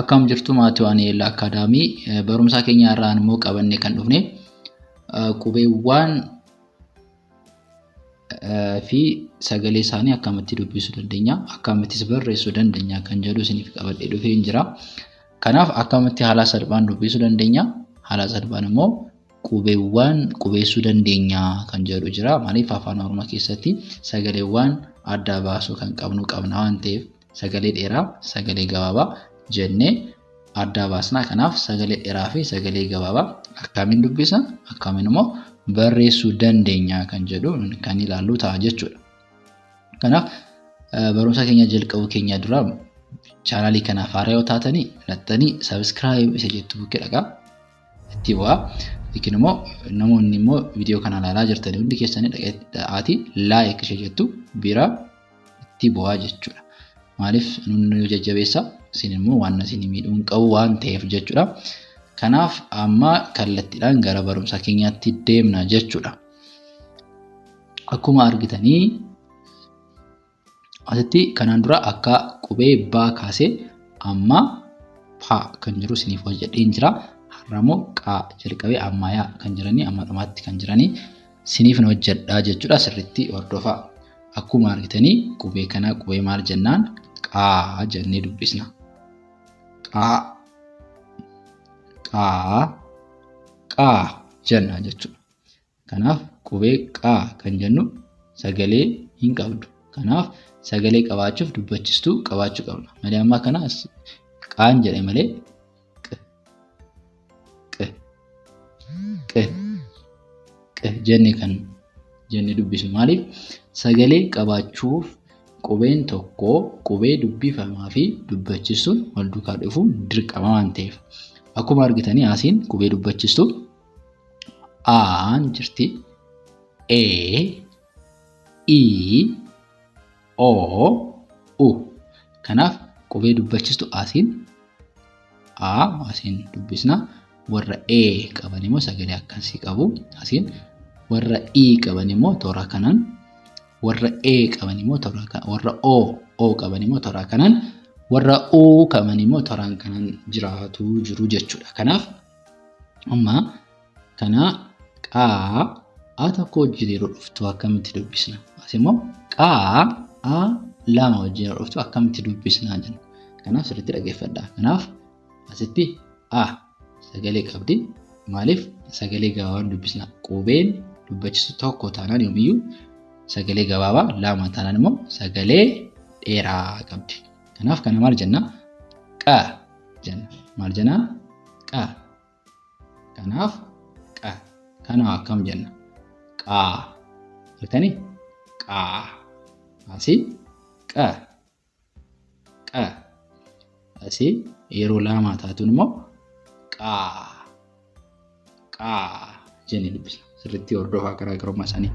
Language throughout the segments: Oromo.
Akkam jirtu maatii waan Yeellaa Akaadaamii barumsa keenya irraan immoo qabannee kan dhufne qubeewwan fi sagalee isaanii akkamitti dubbisuu dandeenya, akkamittis barreessuu dandeenya kan jedhu isiniif qabadhee dhufee jira. Kanaaf akkamitti haala salphaan dubbisuu dandeenya, haala salphaan immoo qubeewwan qubeessuu dandeenya kan jedhu jira. Maaliif afaan Oromoo keessatti sagaleewwan adda baasuu kan qabna waan ta'eef sagalee dheeraa, sagalee gabaabaa jennee adda baasna. Kanaaf sagalee dheeraa fi sagalee gabaabaa akkamiin dubbisa, akkamiin immoo barreessuu dandeenya kan jedhu kan ilaallu ta'a jechuudha. Kanaaf barumsa keenya jalqabuu keenya dura chaanaalii kanaaf haaraa yoo taatanii lattanii subscribe isa jettu bukkee dhaqaa itti bu'aa. Yookiin immoo namoonni immoo viidiyoo kana ilaalaa jirtanii hundi keessanii dhaqaatii like ishee jettu bira itti bu'aa jechuudha. Maaliif nu jajjabeessa isin immoo waan isin miidhuun qabu waan ta'eef jechuudha. Kanaaf amma kallattiidhaan gara barumsa keenyaatti deemna jechuudha. Akkuma argitanii asitti kanaan dura akka qubee baa kaasee amma paa kan jiru isiniif hojjedheen jira. Har'ammoo qaa jalqabee amma yaa kan jiranii amma dhumaatti kan jiranii isiniif hojjedhaa jechuudha. Sirriitti hordofaa. Akkuma argitanii qubee kana qubee maal jennaan qaa jennee dubbisna. Qaa jenna jechuudha. Kanaaf qubee qaa kan jennu sagalee hin qabdu. Kanaaf sagalee qabaachuuf dubbachistuu qabaachuu qabna. Malee amma kana qaan jedhe malee q jenne kan jenne dubbisu. Maaliif sagalee qabaachuuf qubeen tokko qubee dubbifamaa fi dubbachistuun wal duukaa dhufuun dirqama waan ta'eef. Akkuma argitanii asiin qubee dubbachistu aan jirti, e, i, o, u. Kanaaf qubee dubbachistu asiin dubbisna. Warra e qaban immoo sagalee akkasii qabu. Asiin warra i qaban immoo toora kanaan, warra e qaban immoo toora kanaan, warra o qaban immoo toora kanaan, warra u qaban immoo tooraan kanaan jiru jechuudha. Kanaaf amma kana qaa tokko wajjin yeroo dhuftu akkamitti dubbisna? As immoo qaa lama wajjin yeroo dhuftu akkamitti dubbisna jenna. Kanaaf sirriitti dhaggeeffadhaa. Kanaaf asitti sagalee qabdi. Maaliif sagalee gabaabaan dubbisna? Qubeen dubbachistu tokko taanaan yoomiyyuu sagalee gabaabaa, lama taanaan immoo sagalee dheeraa qabdi. Kanaaf kana maal jenna? Qa jenna. Maal jenna? Qa. Kanaaf qa. Kana akkam jenna? Qaa. Argitanii? Qaa. Asii qa. Asii yeroo lama taatuun immoo qaa jennee dubbisna. Sirriitti hordofaa garaagarummaa isaanii.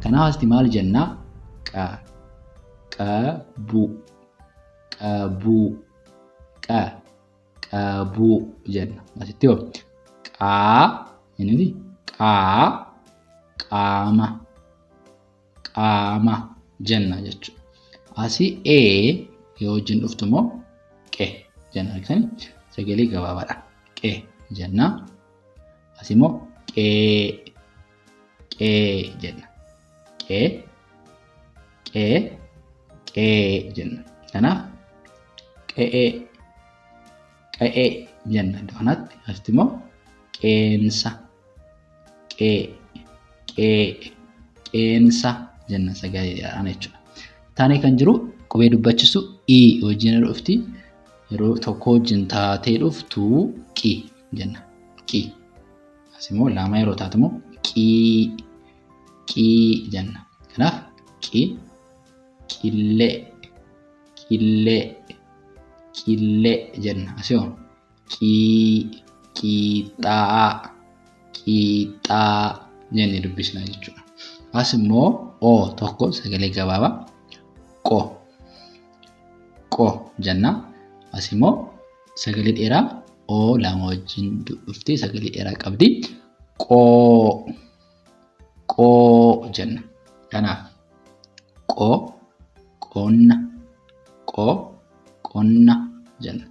Kanaaf asitti maal jenna? Qabuu jenna. Asitti hoo qaa jennuti qaama jenna jechuudha. Asii yoo wajjin dhuftu immoo qe jenna. Argitanii? Sagalee gabaabaadha. Qe jenna. Asii immoo qee jenna. Qee jenna. Kanaaf qe'ee jenna iddoo kanatti. Asitti immoo qeensa qeensa jenna sagaleedhaan jechuudha. Taanee kan jiru qubee dubbachistu i wajjin dhufti. Yeroo tokko wajjin taatee dhuftu qi jenna. Qi. Asii immoo lama yeroo taatu immoo qii jenna. Kanaaf qillee jenna. Asii hoo qiixaa jennee dubbisna jechuudha. As immoo o tokko sagalee gabaabaa qo jenna. As immoo sagalee dheeraa o lama wajjin dhufti, sagalee dheeraa qabdi. Qoo jenna. Kanaaf qonna jenna.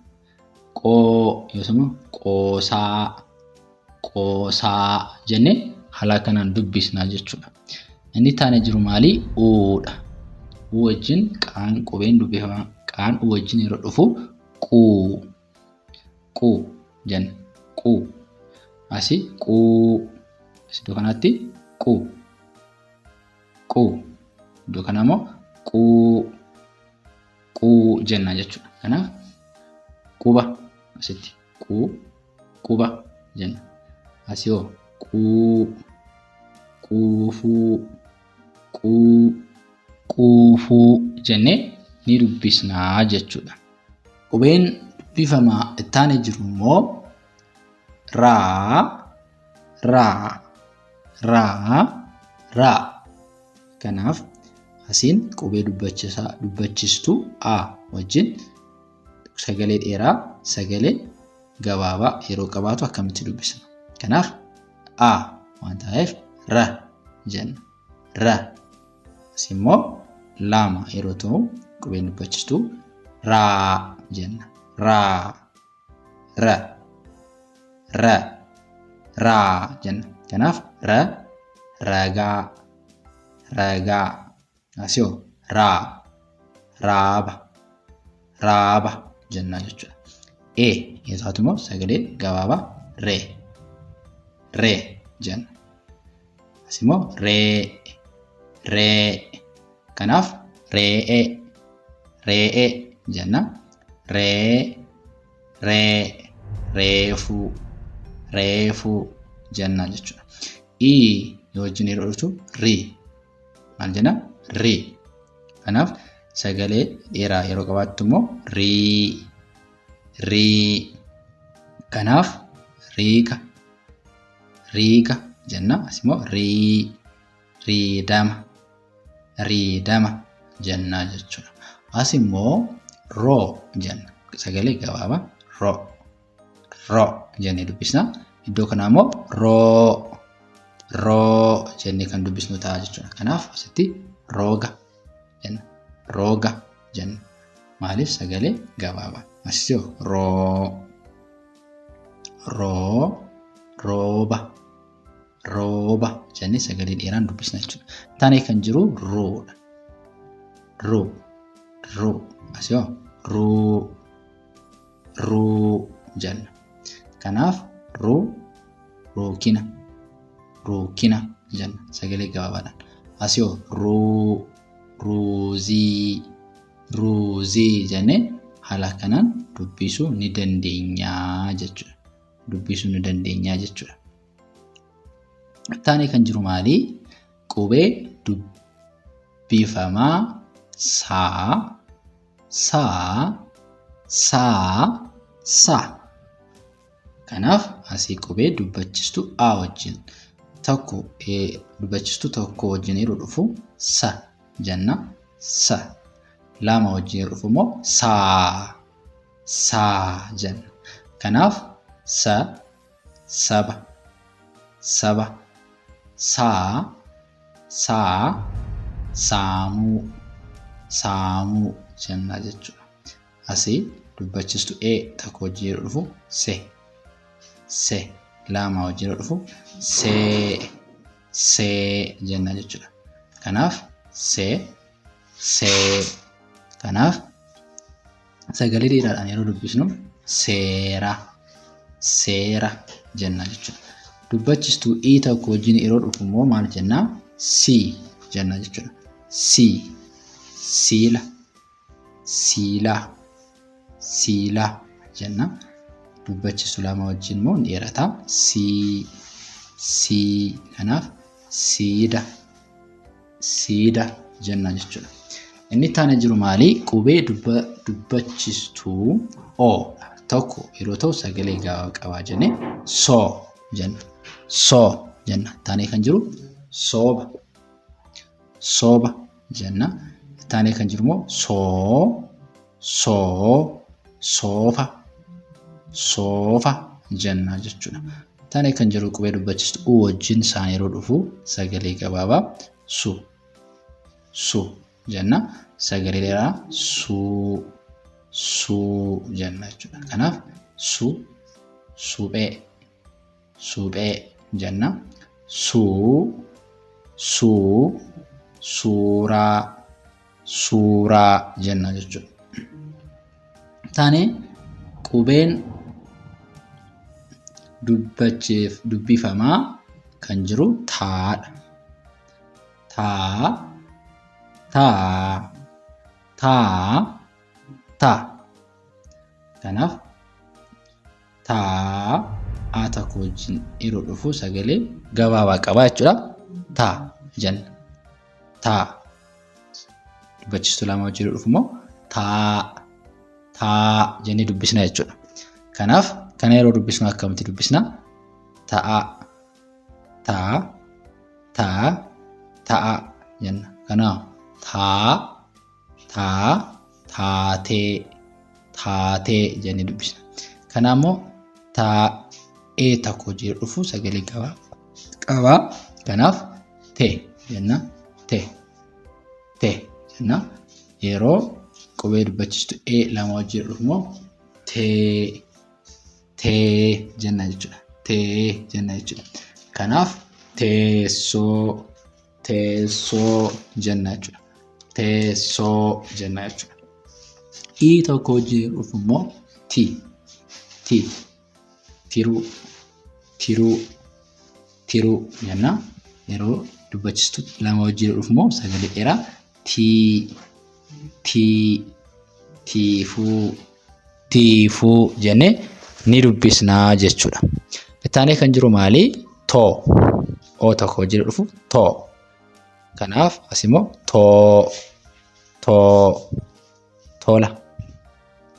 qoo yookiin qoosaa qoosaa jennee haala kanaan dubbisnaa jechuudha. Inni taane jiru maali? Uudha. U wajjin qaan qubeen dubbifama. Qaan u wajjin yeroo dhufu quu jenna. Quu. Asii quu. Iddoo kanatti quu. Iddoo kana immoo quu jenna jechuudha. Kanaaf quba asitti quba jenna. Asii hoo quufuu jennee ni dubbisnaa jechuudha. Qubeen dubbifamaa itti aanee jiru immoo raa. Kanaaf asiin qubee dubbachistuu a wajjin sagalee dheeraa sagalee gabaabaa yeroo qabaatu akkamitti dubbisna? Kanaaf a waan ta'eef ra jenna. Asimmoo lama yeroo ta'u qubeen dubbachistuu raa jenna. Raa jenna. Kanaaf ragaa. Asii raaba jenna jechuudha. Yoo taatu immoo sagalee gabaabaa ree jenna. Asii immoo ree. Kanaaf ree'ee jenna. Reefuu jenna jechuudha. Yoo wajjin yeroo dhuftu rii. Maal jenna? Rii. Kanaaf sagalee dheeraa yeroo qabaattu immoo rii. Kanaaf riiga jenna. Asii immoo riidama jenna jechuudha. Asii immoo roo jenna. Sagalee gabaabaa roo jennee dubbisna. Iddoo kanaa immoo roo jennee kan dubbisnu ta'a jechuudha. Kanaaf asitti rooga jenna. Maaliif sagalee gabaabaa? Asii rooba jennee sagalee dheeraan dubbisna jechuudha. Taanee kan jiru ruudha. Asii ruu jenna. Kanaaf ruukina jenna sagalee gabaabaadhaan. Asii ruuzii jennee haala kanaan dubbisuu ni dandeenya jechuudha. Taanee kan jiru maali? Qubee dubbifamaa saa. Kanaaf asii qubee dubbachistuu a wajjin dubbachistuu tokko wajjin yeroo dhufu sa jenna. Lama wajjin yeroo dhufu immoo saa jenna. Kanaaf saba, saa, saamuu jenna jechuudha. Asii dubbachistuu tokko wajjin yeroo dhufu se. Lama wajjin yeroo dhufu see jenna jechuudha. Kanaaf kanaaf sagalee dheeraadhaan yeroo dubbisnu seera jenna jechuudha. Dubbachistuu tokko wajjin yeroo dhufu immoo maal jenna? jenna jechuudha. Siilaa jenna. Dubbachistuu lama wajjin immoo ni dheerata. Kanaaf siida jenna jechuudha. Inni taane jiru maali? Qubee dubbachistuu tokko yeroo ta'u sagalee gabaabaa qabaa jennee soo jenna. Taanee kan jiru sooba jenna. Taanee kan jiru immoo soofa jenna jechuudha. Taanee kan jiru qubee dubbachistuu wajjin isaan yeroo dhufu sagalee gabaabaa su jenna. Sagalee dheeraa suu jenna jechuudha. Kanaaf suphee jenna. Suuraa jenna jechuudha. Taane qubeen dubbifamaa kan jiru taadha. Taa. Kanaaf taa tokko wajjin yeroo dhufu sagalee gabaabaa qaba jechuudha. Taa jenna. Taa dubbachistuu lama wajjin yeroo dhufu immoo taa jennee dubbisna jechuudha. Kanaaf kana yeroo dubbisnu akkamitti dubbisna? Ta'a jenna. Kanaaf taatee jennee dubbisna. Kanaaf immoo taa'ee tokko wajjin yeroo dhufu sagalee gabaabaa qaba. Kanaaf tee jenna. Jenna. Yeroo qubee dubbachistuu lama wajjin yeroo dhufu immoo tee jenna jechuudha. Kanaaf teessoo jenna jechuudha. Tokko wajjin yeroo dhufu immoo tiruu jenna. Yeroo dubbachistuu lama wajjin yeroo dhufu immoo sagalee dheeraa tiifuu jennee ni dubbisnaa jechuudha. Ittaanee kan jiru maali? Too tokko wajjin yeroo dhufu too. Kanaaf as immoo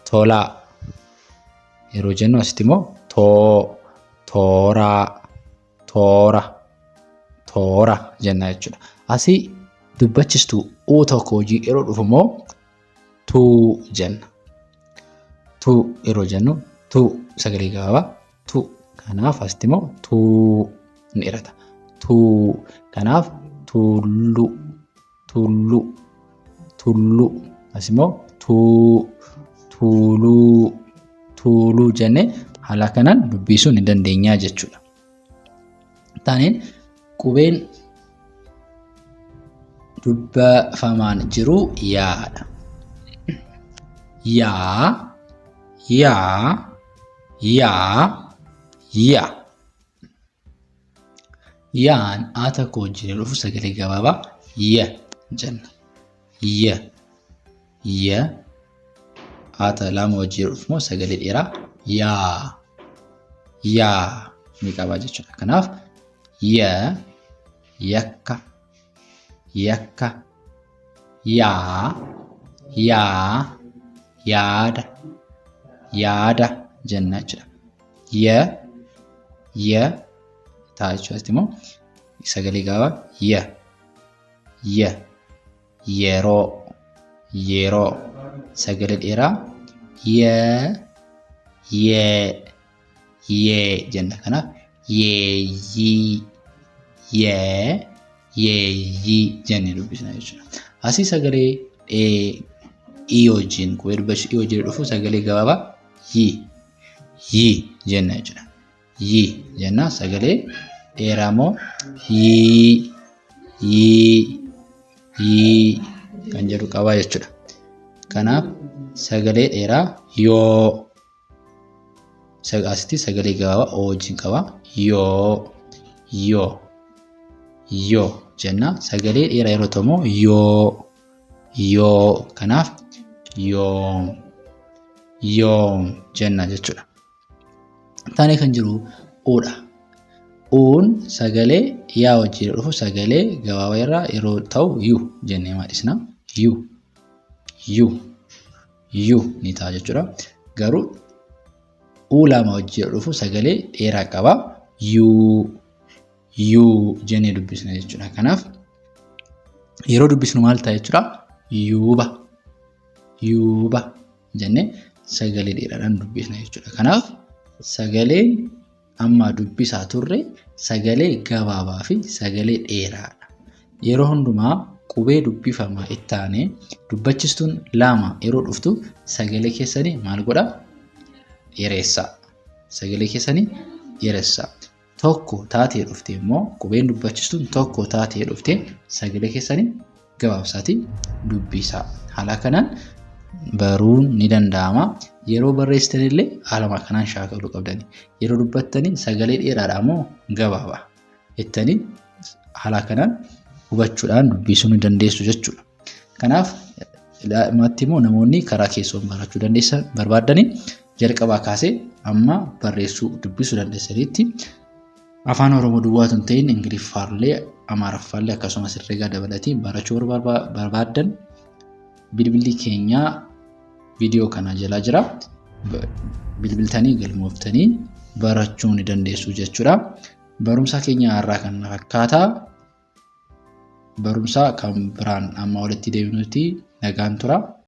tolaa yeroo jennu asitti immoo toora jenna jechuudha. Asii dubbachistuu tokko wajjin yeroo dhufu immoo tuu jenna. Tuu yeroo jennu sagalee gabaabaa tuu. Kanaaf asitti immoo tuu ni dheerata. Kanaaf tulluu as immoo tuuluu jennee haala kanaan dubbisuu ni dandeenya jechuudha. Taaneen qubeen dubbifamaan jiru yaadha. Yaan tokko wajjin yeroo dhufu sagalee gabaabaa jenna. Lama wajjin yeroo dhufu immoo sagalee dheeraa yaa ni qaba jechuudha. Kanaaf yakka yaada jenna jechuudha. Taa jechuun immoo sagalee gabaabaa yeroo sagalee dheeraa yee jenna. Kanaaf yeeyyii jennee dubbisna jechuudha. Asii sagalee wajjin qubee dubbachistuu wajjin dhufu sagalee gabaabaa yii jenna jechuudha. Yii jenna. Sagalee dheeraa immoo yii kan jedhu qaba jechuudha. Kanaaf sagalee dheeraa yoo asitti sagalee gabaabaa wajjin qaba. Yoo jenna. Sagalee dheeraa yeroo ta'u immoo yoo. Kanaaf yoom jenna jechuudha. Taanee kan jiru oodha. Oon sagalee yaa wajjin dhufu sagalee gabaabaa irraa yeroo ta'u yuu jennee maadhisna. Yuu ni ta'a jechuudha. Garuu lama wajjin dhufu sagalee dheeraa qaba. Yuu jennee dubbisna jechuudha. Kanaaf yeroo dubbisnu maal ta'a jechuudha? Yuuba jennee sagalee dheeraadhaan dubbisna jechuudha. Kanaaf sagaleen amma dubbisaa turre sagalee gabaabaa fi sagalee dheeraadha. Yeroo hundumaa qubee dubbifamaa ittaanee dubbachistuun lama yeroo dhuftu sagalee keessanii maal godha? dheeressaa. Sagalee keessanii dheeressaa. Tokko taatee dhufte immoo qubeen dubbachistuun tokko taatee dhufte sagalee keessanii gabaabsaatii dubbisaa. Haala kanaan baruun ni danda'ama. Yeroo barreessitan illee haaluma kanaan shaakaluu qabdani. Yeroo dubbattanii sagalee dheeraadhaa moo gabaabaa jettanii haala kanaan hubachuudhaan dubbisuu ni dandeessu jechuudha. Kanaaf matti immoo namoonni karaa keessoon barachuu dandeessan barbaadanii jalqabaa kaasee amma barreessuu dubbisuu dandeessanitti afaan Oromoo duwwaa osoo hin ta'in Ingiliffaallee Amaaraffaallee akkasumas herregaa dabalatee barachuu barbaadan bilbilli keenya viidiyoo kana jala jira. Bilbiltanii galmooftanii barachuu ni dandeessu jechuudha. Barumsa keenya har'aa kan fakkaata. Barumsa kan biraan amma walitti deebinutti nagaan tura.